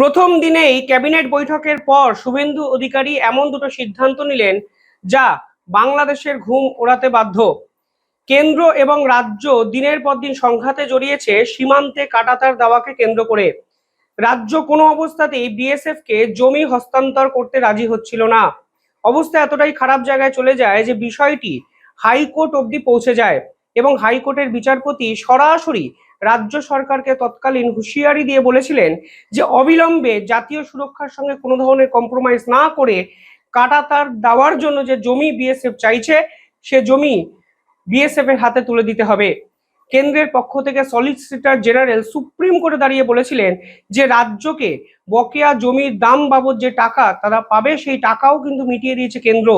প্রথম দিনেই ক্যাবিনেট বৈঠকের পর শুভেন্দু অধিকারী এমন দুটো সিদ্ধান্ত নিলেন যা বাংলাদেশের ঘুম ওড়াতে বাধ্য। কেন্দ্র এবং রাজ্য দিনের পর দিন সংঘাতে জড়িয়েছে সীমান্তে কাঁটাতার দেওয়াকে কেন্দ্র করে। রাজ্য কোনো অবস্থাতেই বিএসএফ কে জমি হস্তান্তর করতে রাজি হচ্ছিল না। অবস্থা এতটাই খারাপ জায়গায় চলে যায় যে বিষয়টি হাইকোর্ট অবধি পৌঁছে যায় এবং হাইকোর্টের বিচারপতি সরাসরি রাজ্য সরকারকে তৎকালীন হুঁশিয়ারি দিয়ে বলেছিলেন যে অবিলম্বে জাতীয় সুরক্ষার সঙ্গে কোনো ধরনের কম্প্রোমাইজ না করে কাঁটাতার দেওয়ার জন্য যে জমি বিএসএফ চাইছে সে জমি বিএসএফ এর হাতে তুলে দিতে হবে। কেন্দ্রের পক্ষ থেকে সলিসিটর জেনারেল সুপ্রিম কোর্টে দাঁড়িয়ে বলেছিলেন যে রাজ্যকে বকেয়া জমির দাম বাবদ যে টাকা তারা পাবে সেই টাকাও কিন্তু মিটিয়ে দিয়েছে কেন্দ্র।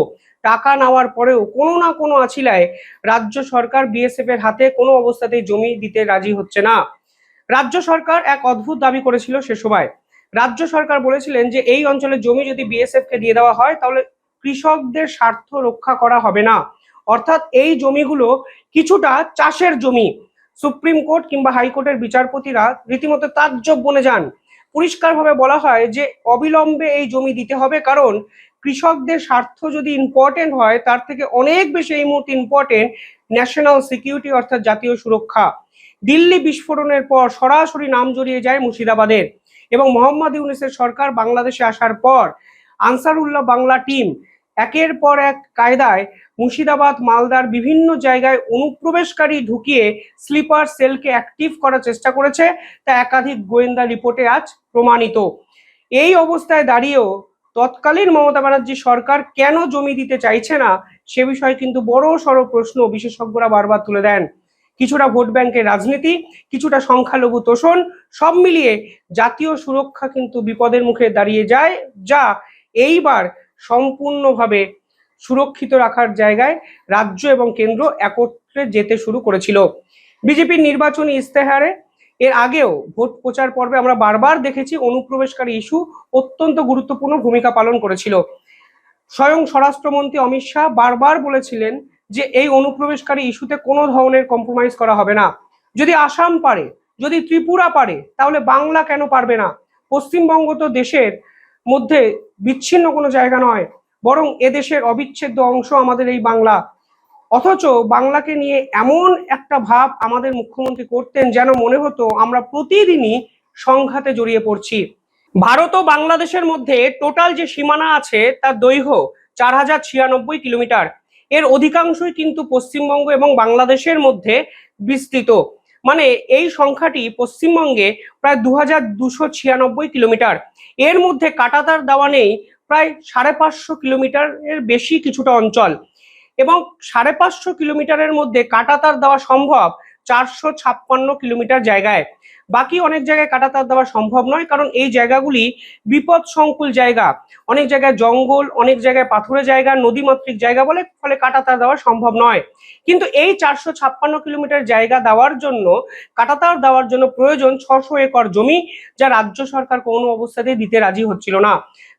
টাকা নেওয়ার পরেও কোনো না কোনো আছিলায় রাজ্য সরকার বিএসএফ এর হাতে কোনো অবস্থাতেই জমি দিতে রাজি হচ্ছে না। রাজ্য সরকার এক অদ্ভুত দাবি করেছিল সে সময়। রাজ্য সরকার বলেছিলেন যে এই অঞ্চলের জমি যদি বিএসএফ কে দিয়ে দেওয়া হয় তাহলে কৃষকদের স্বার্থ রক্ষা করা হবে না, অর্থাৎ এই জমিগুলো কিছুটা চাষের জমি। সুপ্রিম কোর্ট কিংবা হাইকোর্টের বিচারপতিরা রীতিমতো তাজ্জব বনে যান। পরিষ্কারভাবে বলা হয় যে অবিলম্বে এই জমি দিতে হবে, কারণ কৃষকদের স্বার্থ যদি ইম্পর্টেন্ট হয় তার থেকে অনেক বেশি এই মুহূর্তে ইম্পর্টেন্ট ন্যাশনাল সিকিউরিটি অর্থাৎ জাতীয় সুরক্ষা। দিল্লি বিস্ফোরণের পর সরাসরি নাম জড়িয়ে যায় মুর্শিদাবাদের এবং মোহাম্মদ ইউনূসের সরকার বাংলাদেশে আসার পর আনসারুল্লাহ বাংলা টিম একের পর এক কায়দায় মুর্শিদাবাদ মালদার বিভিন্ন জায়গায় অনুপ্রবেশকারী ঢুকিয়ে স্লিপার সেলকে অ্যাক্টিভ করার চেষ্টা করেছে, তা একাধিক গোয়েন্দা রিপোর্টে আজ প্রমাণিত। এই অবস্থায় দাঁড়িয়েও তৎকালীন মমতা ব্যানার্জি সরকার কেন জমি দিতে চাইছে না সে বিষয়ে কিন্তু বড় সড় প্রশ্ন বিশেষজ্ঞরা বারবার তুলে দেন। কিছুটা ভোট ব্যাংকের রাজনীতি, কিছুটা সংখ্যালঘু তোষণ, সব মিলিয়ে জাতীয় সুরক্ষা কিন্তু বিপদের মুখে দাঁড়িয়ে যায়, যা এইবার সম্পূর্ণভাবে সুরক্ষিত রাখার জায়গায় রাজ্য এবং কেন্দ্র একত্রে যেতে শুরু করেছিল। বিজেপির নির্বাচনী ইস্তেহারে এর আগেও ভোট প্রচার পর্বে আমরা বারবার দেখেছি অনুপ্রবেশকারী ইস্যু অত্যন্ত গুরুত্বপূর্ণ ভূমিকা পালন করেছিল। স্বয়ং স্বরাষ্ট্রমন্ত্রী অমিত শাহ বারবার বলেছিলেন যে এই অনুপ্রবেশকারী ইস্যুতে কোনো ধরনের কম্প্রোমাইজ করা হবে না। যদি আসাম পারে, যদি ত্রিপুরা পারে, তাহলে বাংলা কেন পারবে না? পশ্চিমবঙ্গ তো দেশের মধ্যে বিচ্ছিন্ন কোনো জায়গা নয়, বরং এদেশের অবিচ্ছেদ্য অংশ আমাদের এই বাংলা। অথচ বাংলাকে নিয়ে এমন একটা ভাব আমাদের মুখ্যমন্ত্রী করতেন যেন মনে হতো আমরা প্রতিদিনই সংঘাতে জড়িয়ে পড়ছি। ভারত ও বাংলাদেশের মধ্যে টোটাল যে সীমানা আছে তার দৈর্ঘ্য 4096 কিলোমিটার। এর অধিকাংশই কিন্তু পশ্চিমবঙ্গ এবং বাংলাদেশের মধ্যে বিস্তৃত। মানে এই সংখ্যাটি পশ্চিমবঙ্গে প্রায় 2296 কিলোমিটার। এর মধ্যে কাঁটাতার দেওয়া নেই প্রায় 550 কিলোমিটার এর বেশি কিছুটা অঞ্চল, এবং 550 কিলোমিটারের মধ্যে কাঁটাতার দেওয়া সম্ভব 456 কিলোমিটার জায়গায়। বাকি অনেক জায়গায় কাঁটাতার দেওয়া সম্ভব নয়, কারণ এই জায়গাগুলি বিপদ সংকুল জায়গা। অনেক জায়গায় জঙ্গল, অনেক জায়গায় পাথুরে জায়গা, নদীমাতৃক জায়গা বলে ফলে কাঁটাতার দেওয়া সম্ভব নয়। কিন্তু এই 456 কিলোমিটার জায়গা দেওয়ার জন্য, কাঁটাতার দেওয়ার জন্য প্রয়োজন 600 একর জমি, যা রাজ্য সরকার কোনো অবস্থাতেই দিতে রাজি হচ্ছিল না।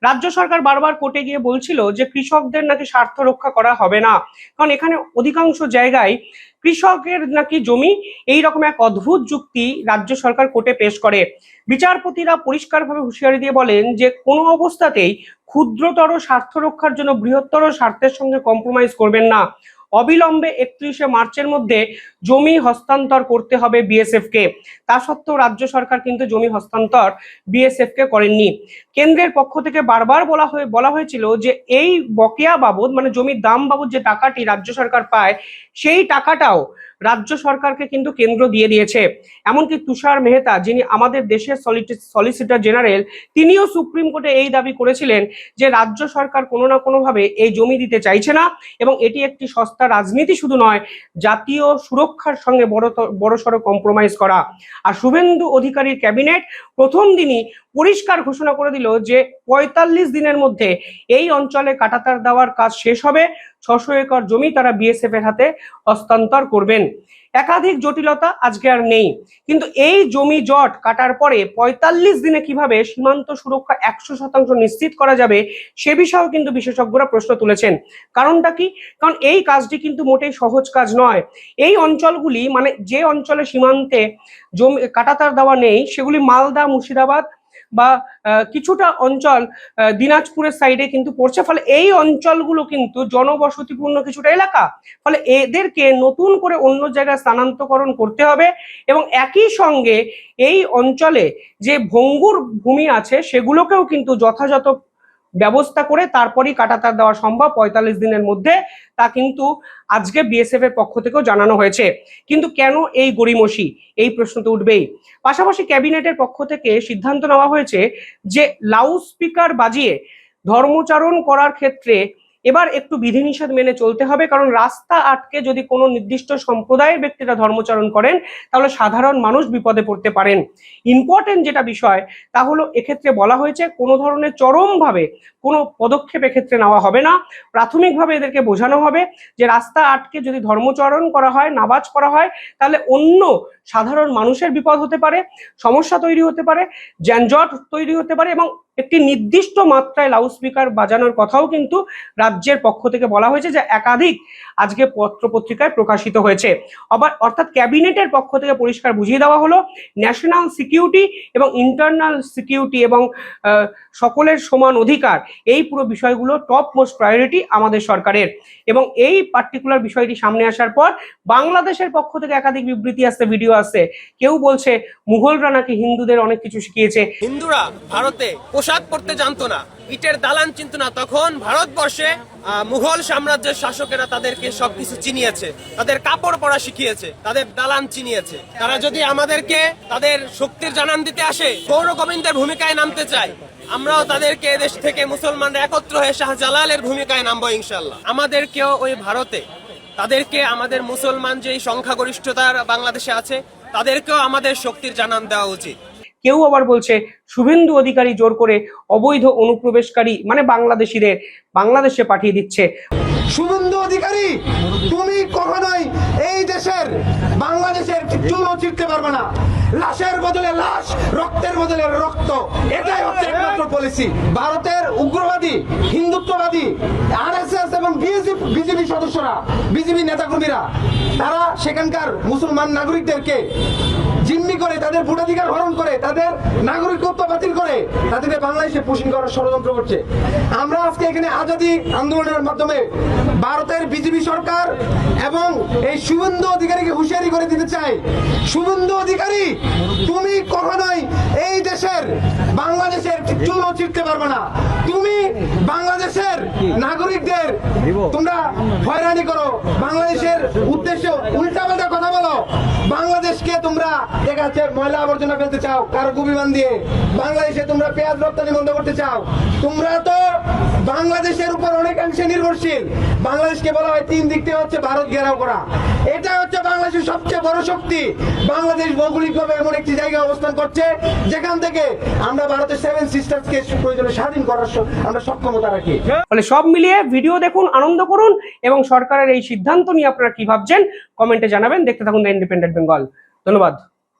রাজ্য সরকার বারবার কোর্টে গিয়ে বলছিল যে কৃষকদের নাকি স্বার্থ রক্ষা করা হবে না, কারণ এখানে অধিকাংশ জায়গায় কৃষকের নাকি জমি। এই রকম এক অদ্ভুত যুক্তি রাজ্য সরকার কোর্টে পেশ করে। বিচারপতিরা পরিষ্কারভাবে হুঁশিয়ারি দিয়ে বলেন যে কোনো অবস্থাতেই ক্ষুদ্রতর স্বার্থ রক্ষার জন্য বৃহত্তর স্বার্থের সঙ্গে কম্প্রোমাইজ করবেন না। অবিলম্বে 31শে মার্চের মধ্যে জমি হস্তান্তর করতে হবে বিএসএফ কে। তা সত্ত্বেও রাজ্য সরকার কিন্তু জমি হস্তান্তর বিএসএফ কে করেননি। কেন্দ্রের পক্ষ থেকে বারবার বলা হয়েছিল যে এই বকেয়া বাবদ, মানে জমির দাম বাবদ যে টাকাটি রাজ্য সরকার পায়, সেই টাকাটাও রাজ্য সরকারকে কিন্তু কেন্দ্র দিয়ে দিয়েছে। এমনকি তুষার মেহতা, যিনি আমাদের দেশের সলিসিটর জেনারেল, তিনিও সুপ্রিম কোর্টে এই দাবি করেছিলেন যে রাজ্য সরকার কোনো না কোনোভাবে এই জমি দিতে চাইছে না এবং এটি একটি সস্তা রাজনীতি শুধু নয়, জাতীয় সুরক্ষার সঙ্গে বড়সড় কম্প্রোমাইজ করা। আর শুভেন্দু অধিকারীর ক্যাবিনেট প্রথম দিনই পরিষ্কার ঘোষণা করে দিল যে 45 দিনের মধ্যে এই অঞ্চলে কাঁটাতার দেওয়ার কাজ শেষ হবে। 600 একর জমি তারা বিএসএফ এর হাতে হস্তান্তর করবেন। একাধিক জটিলতা আজকে আর নেই, কিন্তু এই জমি জট কাটার পরে 45 দিনে কিভাবে সীমান্ত সুরক্ষা 100% নিশ্চিত করা যাবে সে বিষয়েও কিন্তু বিশেষজ্ঞরা প্রশ্ন তুলেছেন। কারণটা কি? কারণ এই কাজটি কিন্তু মোটেই সহজ কাজ নয়। এই অঞ্চলগুলি, মানে যে অঞ্চলে সীমান্তে জমি কাঁটাতার দেওয়া নেই, সেগুলি মালদা, মুর্শিদাবাদ, বা কিছুটা অঞ্চল দিনাজপুরের সাইডে কিন্তু পড়ছে। ফলে এই অঞ্চলগুলো কিন্তু জনবসতিপূর্ণ কিছুটা এলাকা, ফলে এদেরকে নতুন করে অন্য জায়গায় স্থানান্তরকরণ করতে হবে এবং একই সঙ্গে এই অঞ্চলে যে ভঙ্গুর ভূমি আছে সেগুলোকেও কিন্তু যথাযথ ব্যবস্থা করে তারপরই কাঁটাতার দেওয়া সম্ভব ৪৫ দিনের মধ্যে, তা কিন্তু আজকে বিএসএফ এর পক্ষ থেকেও জানানো হয়েছে। কিন্তু কেন এই গড়িমসি, এই প্রশ্ন তো উঠবেই। পাশাপাশি ক্যাবিনেটের পক্ষ থেকে সিদ্ধান্ত নেওয়া হয়েছে যে লাউড স্পিকার বাজিয়ে ধর্মচারণ করার ক্ষেত্রে এবার একটু বিধিনিষেধ মেনে চলতে হবে, কারণ রাস্তা আটকে যদি কোনো নির্দিষ্ট সম্প্রদায়ের ব্যক্তিরা ধর্মচারণ করেন তাহলে সাধারণ মানুষ বিপদে পড়তে পারেন। ইম্পর্টেন্ট যেটা বিষয় তা হলো এক্ষেত্রে বলা হয়েছে কোনো ধরনের চরমভাবে কোনো পদক্ষেপ এক্ষেত্রে নেওয়া হবে না। প্রাথমিকভাবে এদেরকে বোঝানো হবে যে রাস্তা আটকে যদি ধর্মচরণ করা হয়, নামাজ পড়া হয়, তাহলে অন্য সাধারণ মানুষের বিপদ হতে পারে, সমস্যা তৈরি হতে পারে, যানজট তৈরি হতে পারে এবং একটি নির্দিষ্ট মাত্রায় লাউড স্পিকার বাজানোর কথাও কিন্তু রাজ্যের পক্ষ থেকে বলা হয়েছে, যে একাধিক আজকে পত্রপত্রিকায় প্রকাশিত হয়েছে। অর্থাৎ ক্যাবিনেটের পক্ষ থেকে পরিষ্কার বুঝিয়ে দেওয়া হলো ন্যাশনাল সিকিউরিটি এবং ইন্টারনাল সিকিউরিটি এবং সকলের সমান অধিকার, এই পুরো বিষয়গুলো টপ মোস্ট প্রায়োরিটি আমাদের সরকারের। এবং এই পার্টিকুলার বিষয়টি সামনে আসার পর বাংলাদেশের পক্ষ থেকে একাধিক বিবৃতি আসছে, ভিডিও আসছে। কেউ বলছে মুঘলরা নাকি হিন্দুদের অনেক কিছু শিখিয়েছে। হিন্দুরা ভারতে পোশাক পরতে জানতো না, ইটের দালান চিনত না, তখন ভারতবর্ষে মুঘল সাম্রাজ্যের শাসকেরা তাদেরকে সবকিছু চিনিয়েছে, তাদের কাপড় পরা শিখিয়েছে, তাদের দালান চিনিয়েছে। তারা যদি আমাদেরকে তাদের শক্তির জানান দিতে আসে, গৌর গোবিন্দের ভূমিকায় নামতে চায়, আমরাও তাদেরকে এদেশ থেকে মুসলমানরা একত্র হয়ে শাহজালালের ভূমিকায় নামবো ইনশাল্লাহ। আমাদেরকেও ওই ভারতে তাদেরকে আমাদের মুসলমান যে সংখ্যাগরিষ্ঠতার বাংলাদেশে আছে তাদেরকেও আমাদের শক্তির জানান দেওয়া উচিত। কেউ আবার বলছে শুভেন্দু অধিকারী জোর করে অবৈধ অনুপ্রবেশকারী মানে বাংলাদেশিদের বাংলাদেশে পাঠিয়ে দিচ্ছে। শুভেন্দু অধিকারী, তুমি কখনোই এই দেশের বাংলাদেশের চুলো চিরতে পারবে না। লাশের বদলে লাশ, রক্তের বদলে রক্ত, এটাই হচ্ছে একমাত্র পলিসি। ভারতের উগ্রবাদী, হিন্দুত্ববাদী আরএসএস এবং বিজেপি সদস্যরা, বিজেপি নেতাকর্মীরা, তারা সেখানকার মুসলমান নাগরিকদেরকে জিম্মি করে, তাদের ভোটাধিকার হরণ করে, তাদের নাগরিকত্ব বাতিল করে তাদেরকে বাংলাদেশে পুষিং করার ষড়যন্ত্র করছে। আমরা আজকে এখানে আজাদী আন্দোলনের মাধ্যমে ভারতের বিজেপি সরকার এবং এই শুভেন্দু অধিকারীকে হুঁশিয়ারি করে দিতে চাই, শুভেন্দু অধিকারী, তুমি কখনোই এই দেশের বাংলাদেশের চুলো চিরতে পারবে না। তুমি বাংলাদেশের নাগরিকদের তোমরা হয়রানি করো, বাংলাদেশের উদ্দেশ্যে উল্টাপাল্টা কথা বলো, বাংলাদেশকে তোমরা দেখা যাচ্ছে ময়লা আবর্জনা ফেলতে চাও কারো গুবিমান দিয়ে, বাংলাদেশে তোমরা পেঁয়াজ রপ্তানি বন্ধ করতে চাও। তোমরা তো বাংলাদেশের উপর অনেকাংশে নির্ভরশীল। বাংলাদেশকে বলা হয় তিন দিক থেকে হচ্ছে ভারত ঘেরাও করা, এটা হচ্ছে বাংলাদেশের সবচেয়ে বড় শক্তি। বাংলাদেশ ভৌগোলিকভাবে এমন একটি জায়গায় অবস্থান করছে যেখান থেকে আমরা ভারতের 7 সিস্টার্সকে প্রয়োজনে স্বাধীন করার আমরা সক্ষমতা রাখি। ফলে সব মিলিয়ে ভিডিও দেখুন, আনন্দ করুন এবং সরকারের এই সিদ্ধান্ত নিয়ে আপনারা কি ভাবছেন কমেন্টে জানাবেন। দেখতে থাকুন দ্য ইন্ডিপেন্ডেন্ট বেঙ্গল। ধন্যবাদ।